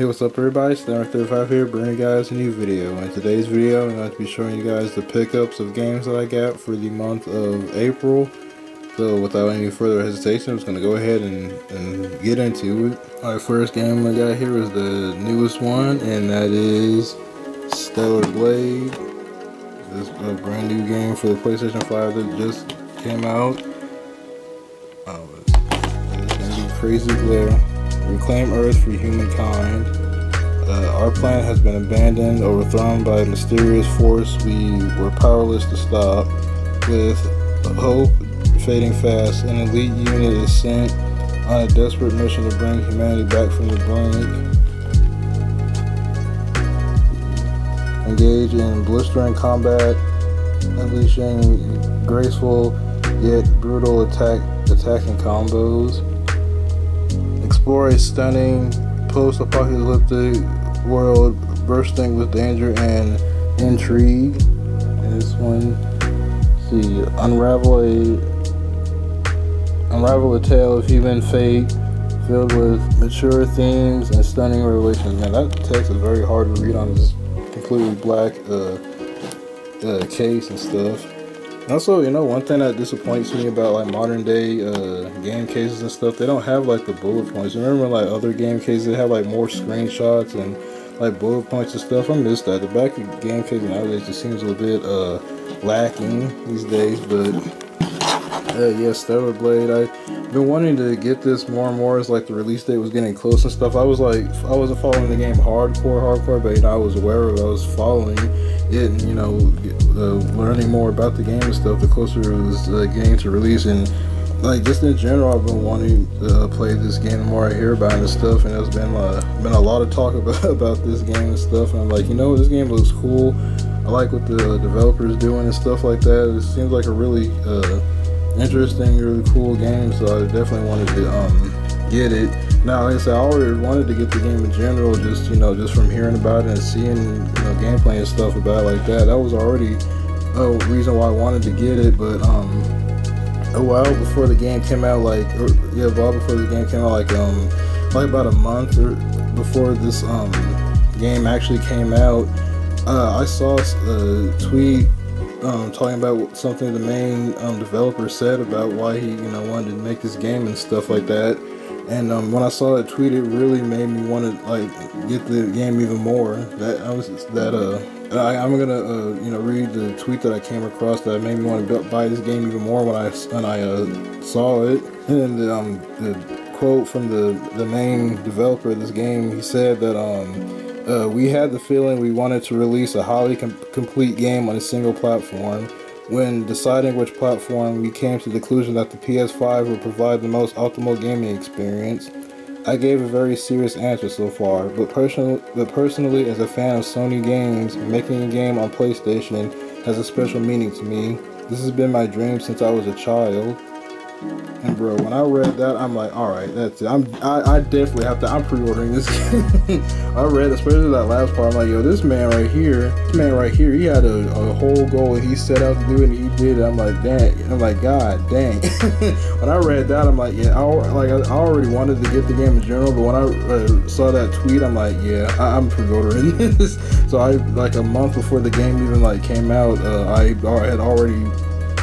Hey, what's up everybody, Stammer35 here, bringing you guys a new video. In today's video, I'm going to be showing you guys the pickups of games that I got for the month of April. So without any further hesitation, I'm just going to go ahead and get into it. Alright, first game I got here is the newest one, and that is Stellar Blade. This is a brand new game for the PlayStation 5 that just came out. It's going to be crazy glare. Reclaim Earth for humankind. Our planet has been abandoned, overthrown by a mysterious force we were powerless to stop. With hope fading fast, an elite unit is sent on a desperate mission to bring humanity back from the brink. Engage in blistering combat, unleashing graceful yet brutal attacking combos. Explore a stunning post-apocalyptic world bursting with danger and intrigue. And this one, see, unravel a tale of human fate filled with mature themes and stunning revelations. Man, that text is very hard to read on this completely black case and stuff. Also, you know, one thing that disappoints me about like modern day game cases and stuff, they don't have like the bullet points. Remember like other game cases, they have like more screenshots and like bullet points and stuff. I miss that. The back of game case nowadays just seems a little bit lacking these days. But yeah, Stellar Blade, I've been wanting to get this more and more as like the release date was getting close and stuff. I wasn't following the game hardcore, but you know, I was aware of it. I was following it and, you know, learning more about the game and stuff the closer it was getting to release. And like just in general, I've been wanting to play this game the more I hear about it and stuff, and there's been a lot of talk about this game and stuff, and I'm like, you know, this game looks cool. I like what the developers doing and stuff like that. It seems like a really interesting, really cool game, so I definitely wanted to get it. Now, like I said, I already wanted to get the game in general, just, you know, just from hearing about it and seeing, you know, gameplay and stuff about it like that. That was already a reason why I wanted to get it. But a while before the game came out, like about a month or before this game actually came out, I saw a tweet talking about something the main developer said about why he, you know, wanted to make this game and stuff like that. And when I saw that tweet, it really made me want to like get the game even more. I'm gonna you know, read the tweet that I came across that made me want to buy this game even more when I saw it. And the quote from the main developer of this game, he said that we had the feeling we wanted to release a highly complete game on a single platform. When deciding which platform, we came to the conclusion that the PS5 would provide the most optimal gaming experience. I gave a very serious answer so far, but personally, as a fan of Sony games, making a game on PlayStation has a special meaning to me. This has been my dream since I was a child. And bro, when I read that, I'm like, alright, that's it. I definitely have to, I'm pre-ordering this game. I read, especially that last part, I'm like, yo, this man right here, he had a whole goal and he set out to do it and he did it. I'm like, dang. I'm like, god dang. When I read that, I'm like, yeah, I already wanted to get the game in general, but when I saw that tweet, I'm like, yeah, I'm pre-ordering this. So like a month before the game even like came out, I had already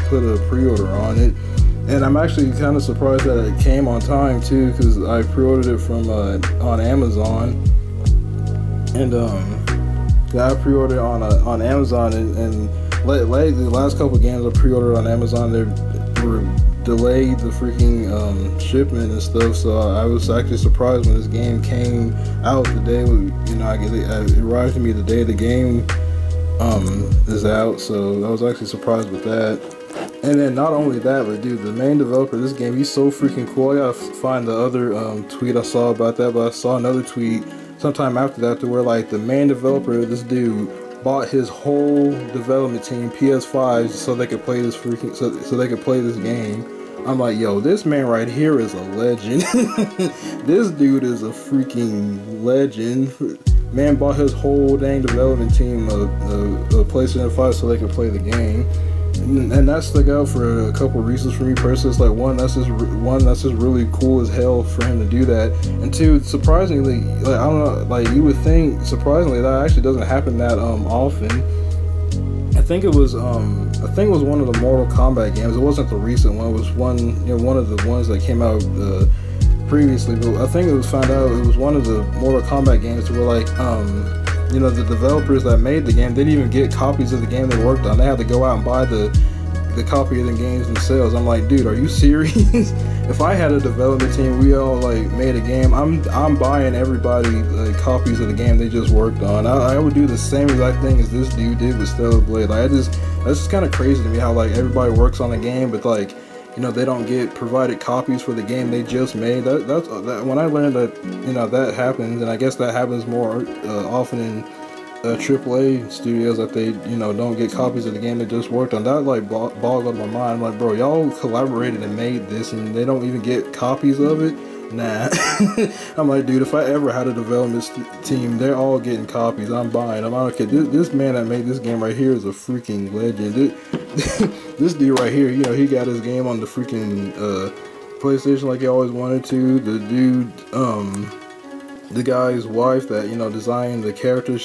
put a pre-order on it. And I'm actually kind of surprised that it came on time too, because I pre-ordered it from on Amazon, and I pre-ordered on Amazon, and lately the last couple of games I pre-ordered on Amazon, they were delayed the freaking shipment and stuff. So I was actually surprised when this game came out the day, you know, it arrived to me the day the game is out. So I was actually surprised with that. And then not only that, but dude, the main developer of this game, he's so freaking cool. I gotta find the other tweet I saw about that, but I saw another tweet sometime after that to where like the main developer of this dude bought his whole development team PS5s so they could play this freaking so they could play this game. I'm like, yo, this man right here is a legend. This dude is a freaking legend. Man bought his whole dang development team a PlayStation 5 so they could play the game. and that stuck out for a couple of reasons for me personally. It's like one that's just really cool as hell for him to do that, and two, surprisingly, like I don't know, like you would think surprisingly that actually doesn't happen that often. I think it was one of the Mortal Kombat games. It wasn't the recent one. It was one of the ones that came out previously. But I think it was found out it was one of the Mortal Kombat games where like the developers that made the game, they didn't even get copies of the game they worked on. They had to go out and buy the copy of the games themselves. I'm like, dude, are you serious? If I had a development team, we all like made a game, I'm buying everybody copies of the game they just worked on. I would do the same exact thing as this dude did with Stellar Blade. Like that's just kind of crazy to me how like everybody works on a game, but like they don't get provided copies for the game they just made. That's when I learned that that happens, and I guess that happens more often in AAA studios, that they don't get copies of the game they just worked on. That like boggled my mind. I'm like, bro, y'all collaborated and made this, and they don't even get copies of it. Nah. I'm like, dude, if I ever had a development team, they're all getting copies. I'm buying them. I don't care. This man that made this game right here is a freaking legend. This dude right here, he got his game on the freaking PlayStation like he always wanted to. The dude, the guy's wife that designed the character, I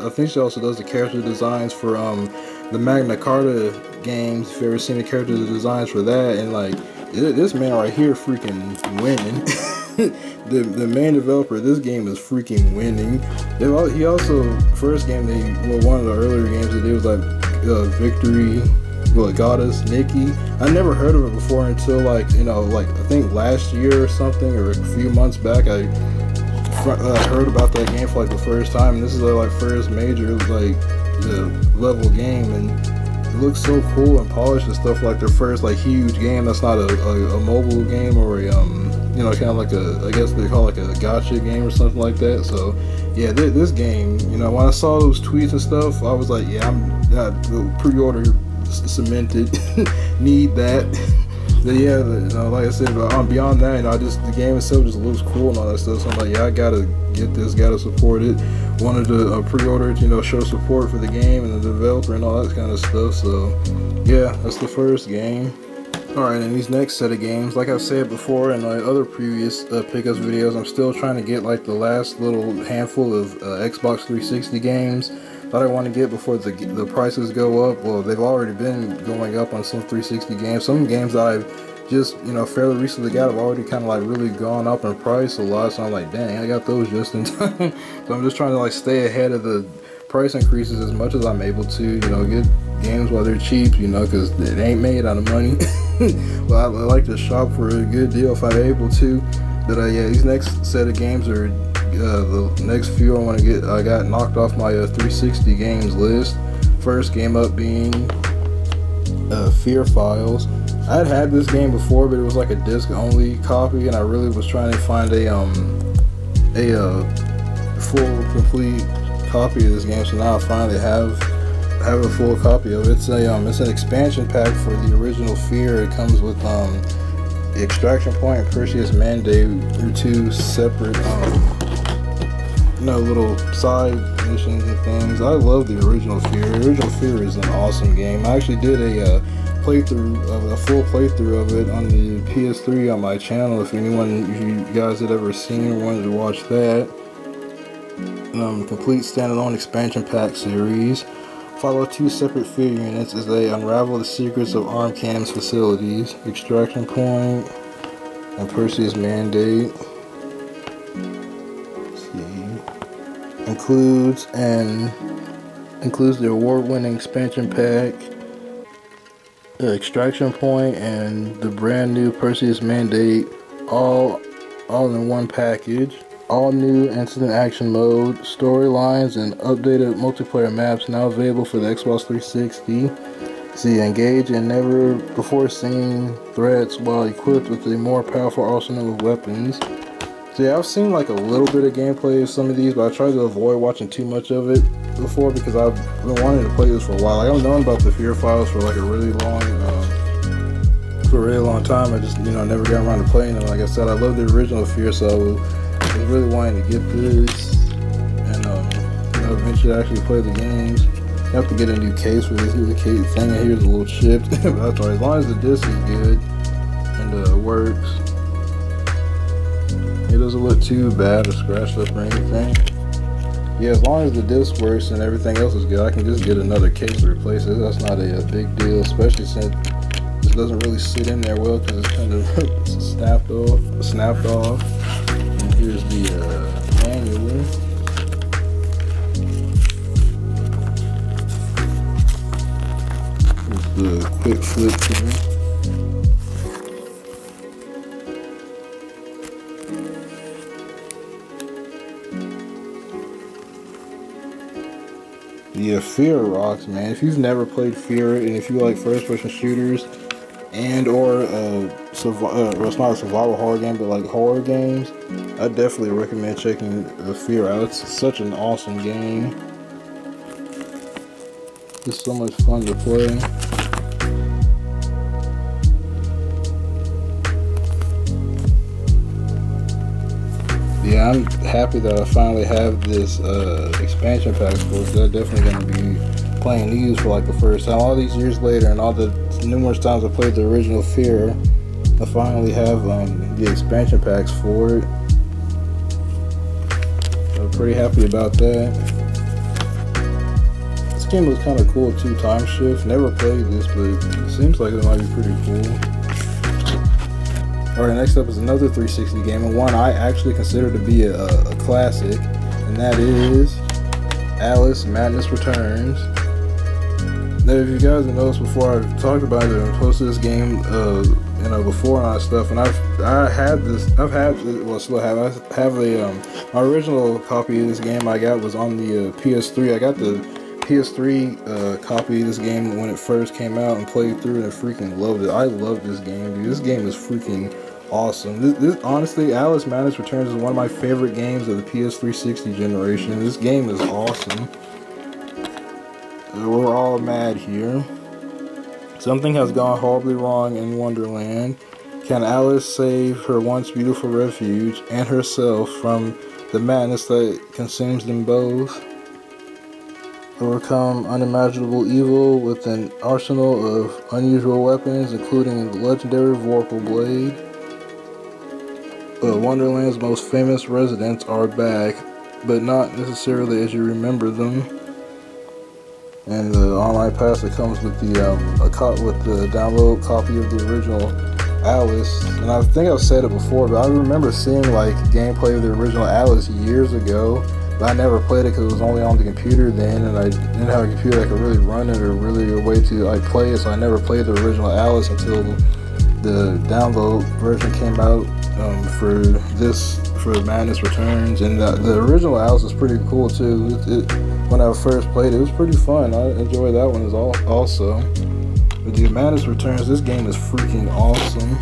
think she also does the character designs for the Magna Carta games. If you ever seen the character designs for that, and like this man right here freaking winning. The main developer of this game is freaking winning. He also, first game one of the earlier games they did was like Victory, Goddess Nikki. I never heard of it before until like I think last year or something, or a few months back. I heard about that game for like the first time, and this is their like first major like level game, and it looks so cool and polished and stuff. Like their first like huge game that's not a mobile game or a kind of like I guess they call it like a gotcha game or something like that. So yeah, this game, when I saw those tweets and stuff, I was like, yeah, I'm pre-order cemented. Need that. But yeah, like I said, beyond that, the game itself just looks cool and all that stuff. So I'm like, yeah, I gotta get this, gotta support it. Wanted to pre-order it, show support for the game and the developer and all that kind of stuff. So yeah, that's the first game. Alright, and these next set of games, like I said before in my other previous pickups videos, I'm still trying to get like the last little handful of Xbox 360 games that I want to get before the prices go up. Well, they've already been going up on some 360 games. Some games that I've just, fairly recently got have already kind of like really gone up in price a lot. So I'm like, dang, I got those just in time. So I'm just trying to like stay ahead of the price increases as much as I'm able to, get games while they're cheap, because it ain't made out of money. Well, I like to shop for a good deal if I'm able to. But yeah, these next set of games are the next few I want to get. I got knocked off my 360 games list. First game up being Fear Files. I had this game before, but it was like a disc only copy, and I really was trying to find a full complete copy of this game. So now I finally have a full copy of it. It's an expansion pack for the original Fear. It comes with the Extraction Point and Perseus Mandate. They're two separate little side missions and things. I love the original Fear. The original Fear is an awesome game. I actually did a full playthrough of it on the PS3 on my channel. If you guys had ever seen or wanted to watch that. Complete standalone expansion pack series. Follow two separate Fear units as they unravel the secrets of Armcam's facilities. Extraction Point and Perseus Mandate. Includes the award-winning expansion pack, Extraction Point, and the brand new Perseus Mandate, all in one package. All new instant action mode, storylines, and updated multiplayer maps now available for the Xbox 360. See, engage in never before seen threats while equipped with a more powerful arsenal of weapons. So yeah, I've seen like a little bit of gameplay of some of these, but I tried to avoid watching too much of it before because I've been wanting to play this for a while. Like, I've known about the Fear Files for like a really long time. I just never got around to playing it. Like I said, I love the original Fear, so I was really wanting to get this and eventually actually play the games. have to get a new case for this. Here's the case thing, and here's a little chipped. But that's alright, as long as the disc is good and works. It doesn't look too bad or scratched up or anything. Yeah, as long as the disc works and everything else is good, I can just get another case to replace it. That's not a big deal, especially since this doesn't really sit in there well because it's kind of snapped off. And here's the manual. Here's the quick flip here. Yeah, Fear rocks, man. If you've never played Fear, and if you like first-person shooters, and or it's not a survival horror game, but like horror games, I definitely recommend checking Fear out. It's such an awesome game. It's so much fun to play. Yeah, I'm happy that I finally have this expansion pack for it. I'm definitely going to be playing these for like the first time. All these years later and all the numerous times I played the original Fear, I finally have the expansion packs for it. I'm pretty happy about that. This game was kind of cool too, Time Shift. Never played this, but it seems like it might be pretty cool. Alright, next up is another 360 game, and one I actually consider to be a classic, and that is Alice Madness Returns. Now, if you guys have noticed before, I've talked about it and posted this game, before and all that stuff, and I have my original copy of this game I got was on the PS3. I got the PS3 copy of this game when it first came out and played through it and freaking loved it. I love this game, dude. This game is freaking awesome. This honestly, Alice Madness Returns is one of my favorite games of the PS360 generation. This game is awesome. We're all mad here. Something has gone horribly wrong in Wonderland. Can Alice save her once beautiful refuge and herself from the madness that consumes them both? Overcome unimaginable evil with an arsenal of unusual weapons, including the legendary Vorpal Blade. Wonderland's most famous residents are back, but not necessarily as you remember them. And the online pass that comes with the download copy of the original Alice. And I think I've said it before, but I remember seeing like gameplay of the original Alice years ago. But I never played it because it was only on the computer then, and I didn't have a computer that could really run it or really a way to like play it. So I never played the original Alice until the download version came out for Madness Returns. And the original Alice is pretty cool too. When I first played it, it was pretty fun. I enjoyed that one also. But the Madness Returns, this game is freaking awesome.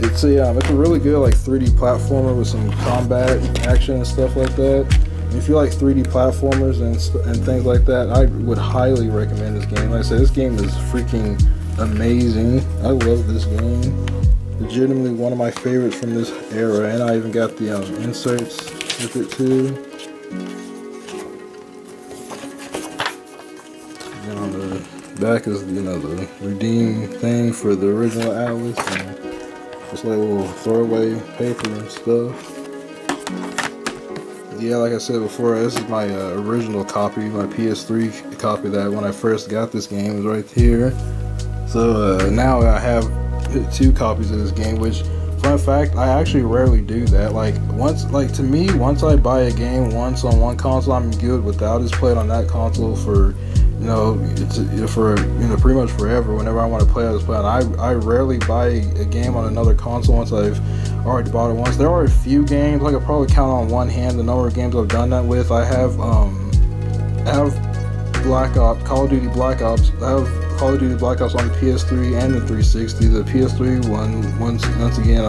It's a really good like 3D platformer with some combat action and stuff like that. And if you like 3D platformers and things like that, I would highly recommend this game. Like I said, this game is freaking amazing. I love this game. Legitimately one of my favorites from this era, and I even got the inserts with it too. And on the back is the redeem thing for the original Alice, and just like little throwaway paper and stuff. Yeah, like I said before, this is my original copy, my PS3 copy that when I first got this game was right here. So now I have 2 copies of this game, which, fun fact, I actually rarely do that. Once I buy a game once on one console, I'm good with that. I'll just play it on that console for pretty much forever. Whenever I want to play, I just play it. I rarely buy a game on another console once I've already bought it once. There are a few games, I could probably count on one hand the number of games I've done that with. I have Call of Duty Black Ops. I have Call of Duty Black Ops on the PS3 and the 360. The PS3 one, once again,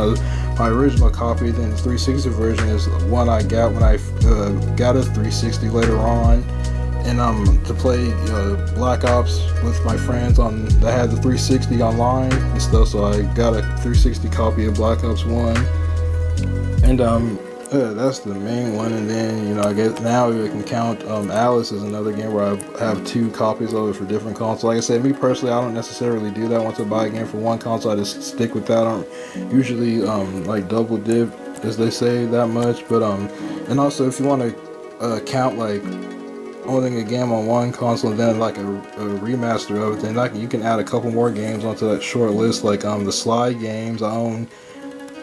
my original copy. Then the 360 version is one I got when I got a 360 later on. And to play Black Ops with my friends I had the 360 online and stuff, so I got a 360 copy of Black Ops 1. And That's the main one, and then, you know, I guess now we can count Alice as another game where I have 2 copies of it for different consoles. Like I said, me personally, I don't necessarily do that. Once I buy a game for one console, I just stick with that. I don't usually like double dip, as they say, that much. But and also if you want to count like owning a game on one console and then like a remaster of it, then you can add a couple more games onto that short list. Like the Sly games, I own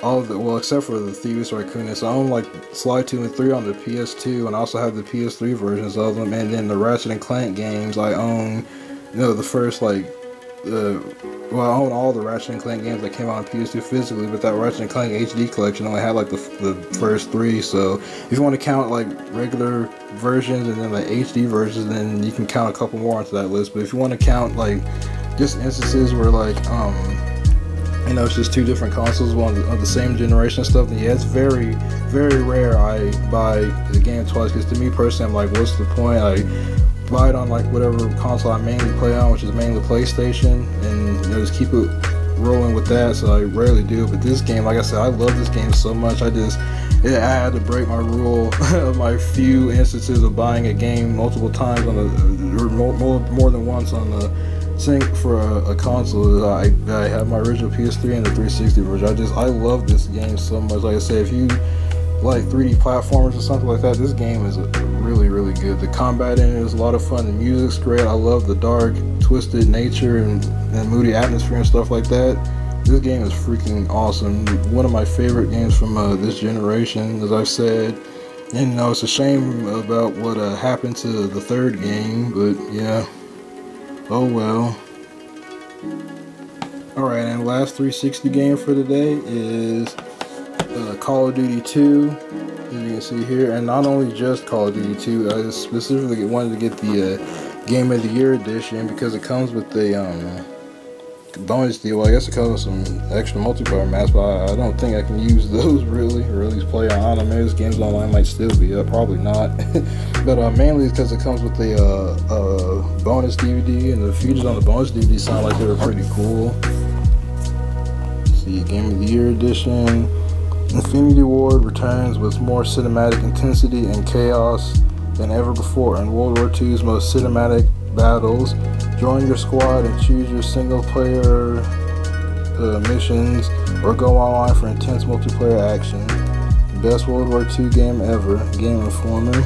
all of the, well, except for the Thieves Raccoonus. I own like Sly 2 and 3 on the PS2, and I also have the PS3 versions of them. And then the Ratchet and Clank games, I own, you know, the first like, well, I own all the Ratchet and Clank games that came out on PS2 physically, but that Ratchet and Clank HD collection only had like the first 3. So if you want to count like regular versions and then the HD versions, then you can count a couple more onto that list. But if you want to count like just instances where like you know, it's just 2 different consoles of the same generation and stuff, then yeah, it's very, very rare I buy the game twice, because to me personally, I'm like, what's the point? I buy it on like whatever console I mainly play on, which is mainly PlayStation, and, you know, just keep it rolling with that, so I rarely do. But this game, like I said, I love this game so much, I had to break my rule of my few instances of buying a game multiple times on or more than once on the sync for a console. I have my original PS3 and the 360 version. I love this game so much. Like I said, if you like 3D platformers or something like that, this game is really, really good. The combat in it is a lot of fun. The music's great. I love the dark, twisted nature and moody atmosphere and stuff like that. This game is freaking awesome. One of my favorite games from this generation, as I've said. And, you know, it's a shame about what happened to the 3rd game, but yeah. Oh well. Alright, and the last 360 game for today is Call of Duty 2, as you can see here. And not only just Call of Duty 2, I specifically wanted to get the Game of the Year edition because it comes with the bonus deal. Well, I guess it comes with some extra multiplayer maps, but I don't think I can use those really, or at least play on. I don't know, maybe this game's online might still be up, probably not. But mainly because it comes with the bonus DVD, and the features on the bonus DVD sound like they were pretty cool. Let's see, Game of the Year edition. Infinity Ward returns with more cinematic intensity and chaos than ever before in World War II's most cinematic battles. Join your squad and choose your single player missions, or go online for intense multiplayer action. Best World War II game ever, Game Informer.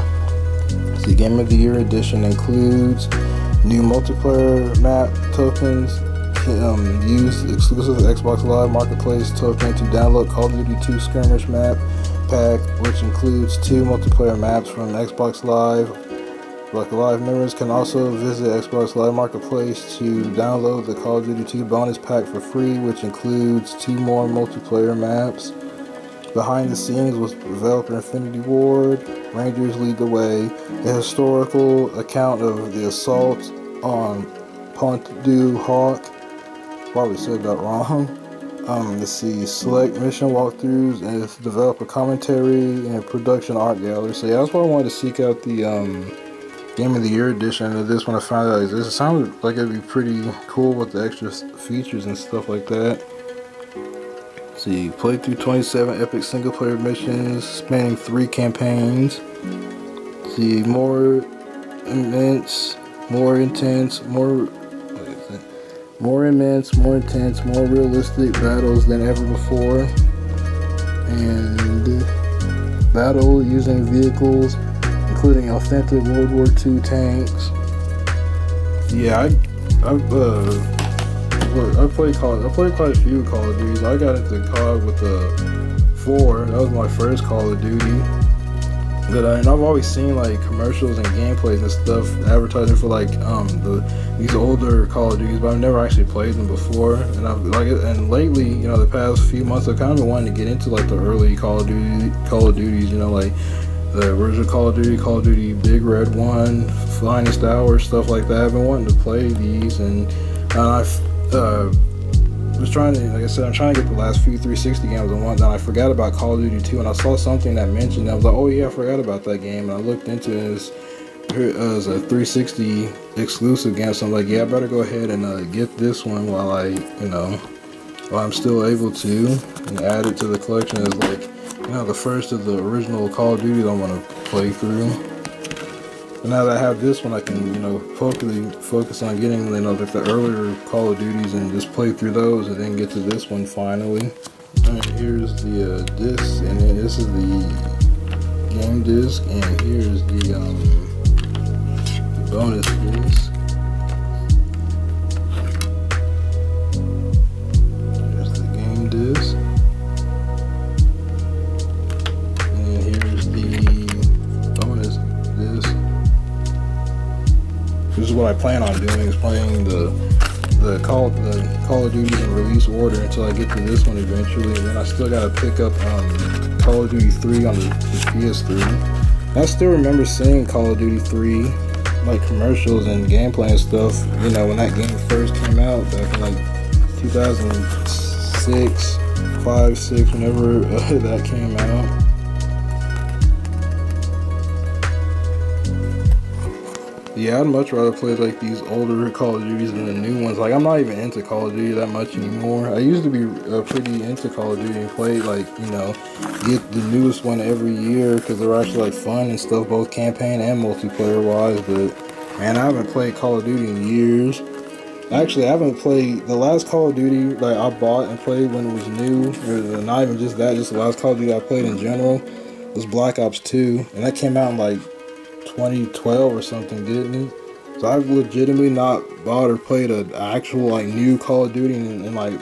The Game of the Year edition includes new multiplayer map tokens, use exclusive Xbox Live Marketplace token to download Call of Duty 2 Skirmish map pack, which includes 2 multiplayer maps from Xbox Live. Like Live members can also visit Xbox Live Marketplace to download the Call of Duty 2 bonus pack for free, which includes 2 more multiplayer maps. Behind the scenes with developer Infinity Ward, Rangers Lead the Way, a historical account of the assault on Pont du Hoc. Probably said that wrong. Let's see, select mission walkthroughs and developer commentary and production art gallery. So yeah, that's why I wanted to seek out the Game of the Year edition of this when I found out this. It sounded like it'd be pretty cool with the extra features and stuff like that. Let's see, play through 27 epic single player missions spanning 3 campaigns. Let's see, more immense, more intense, more intense, more realistic battles than ever before, and battle using vehicles including authentic World War II tanks. Yeah, I played quite a few Call of Duties. I got into COD with the 4. That was my first Call of Duty. But and I've always seen like commercials and gameplays and stuff advertising for like these older Call of Duties, but I've never actually played them before. And I've and lately, you know, the past few months, I've kind of been wanting to get into like the early Call of Duties, you know, like the original Call of Duty Big Red 1, Finest Hour, stuff like that. I've been wanting to play these, and I've was trying to, like I said, I'm trying to get the last few 360 games I want. Then I forgot about Call of Duty 2, and I saw something that mentioned it. I was like, oh yeah, I forgot about that game. And I looked into it as a 360 exclusive game. So I'm like, yeah, I better go ahead and get this one while I'm still able to, and add it to the collection as like Now the first of the original Call of Duty I'm gonna play through. And now that I have this one, I can, you know, focus on getting, you know, like the earlier Call of Duties and just play through those, and then get to this one finally. And here's the disc, and then this is the game disc, and here's the bonus disc. There's the game disc. And here's the bonus disc. This is what I plan on doing, is playing the Call of Duty in release order until I get to this one eventually, and then I still gotta pick up Call of Duty 3 on the PS3. I still remember seeing Call of Duty 3 like commercials and gameplay and stuff, you know, when that game first came out back in like 2006, 5, 6, whenever that came out. Yeah, I'd much rather play like these older Call of Duties than the new ones. Like, I'm not even into Call of Duty that much anymore. I used to be pretty into Call of Duty and play, like, you know, get the newest one every year because they're actually like fun and stuff, both campaign and multiplayer wise. But man, I haven't played Call of Duty in years. Actually, I haven't played the last Call of Duty like I bought and played when it was new, or not even just that, just the last Call of Duty I played in general was Black Ops 2, and that came out in like 2012 or something, didn't it? So I've legitimately not bought or played an actual like new Call of Duty in like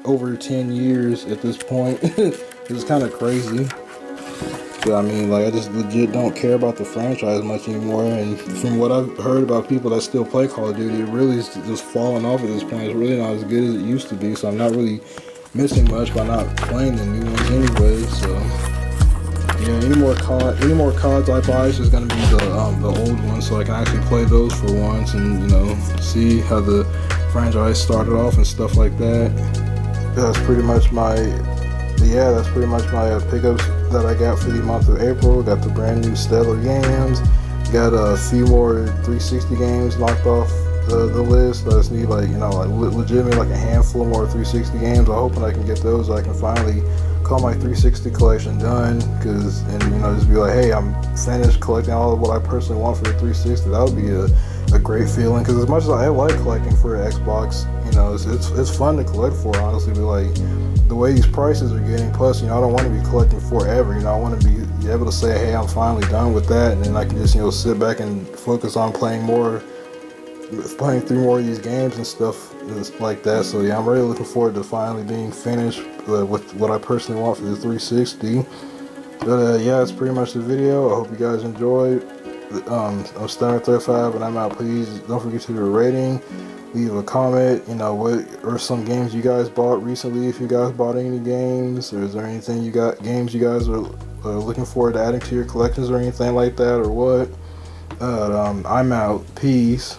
over 10 years at this point. It's kind of crazy. But I mean, like, I just legit don't care about the franchise much anymore, and from what I've heard about people that still play Call of Duty, it really is just falling off at this point. It's really not as good as it used to be, so I'm not really missing much by not playing the new ones anyway. So yeah, any more CODs I buy, it's just gonna be the old ones, so I can actually play those for once and, you know, see how the franchise started off and stuff like that. That's pretty much my pickups that I got for the month of April. Got the brand new Stellar games. Got a few more 360 games knocked off the list. I just need, like, you know, like legitimately like a handful more 360 games. I'm hoping I can get those. I can finally call my 360 collection done, and you know, just be like, hey, I'm finished collecting all of what I personally want for the 360. That would be a great feeling, because as much as I like collecting for Xbox, you know, it's fun to collect for, honestly, but like the way these prices are getting, plus, you know, I don't want to be collecting forever. You know, I want to be able to say, hey, I'm finally done with that, and then I can just, you know, sit back and focus on playing through more of these games and stuff like that. So yeah, I'm really looking forward to finally being finished with what I personally want for the 360. But yeah, that's pretty much the video. I hope you guys enjoyed. I'm Stunner35, and I'm out. Please don't forget to do a rating, leave a comment. You know, what are some games you guys bought recently? If you guys bought any games, or is there anything games you guys are looking forward to adding to your collections or anything like that, or what? I'm out. Peace.